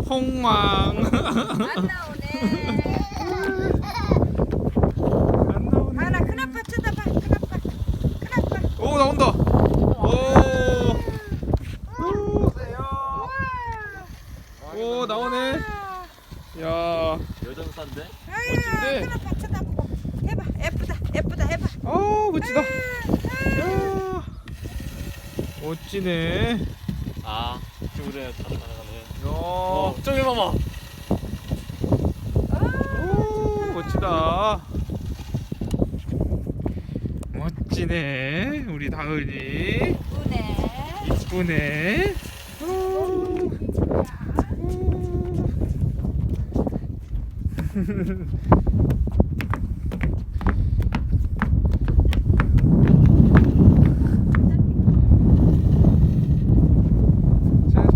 홍망. 안 나오네. 안 나오네. 하나 큰아빠 쳐다봐. 큰아빠. 오, 나온다. 오, 나오네. 야, 여전사인데? 멋진데? 큰아빠 쳐다보고 해봐. 예쁘다 해봐. 멋지다. 야, 멋지네. 아, 그래, 가능하네. 야, 저기 봐봐. 오, 멋지다. 멋지네. 우리 다은이. 이쁘네. 이쁘네. 오.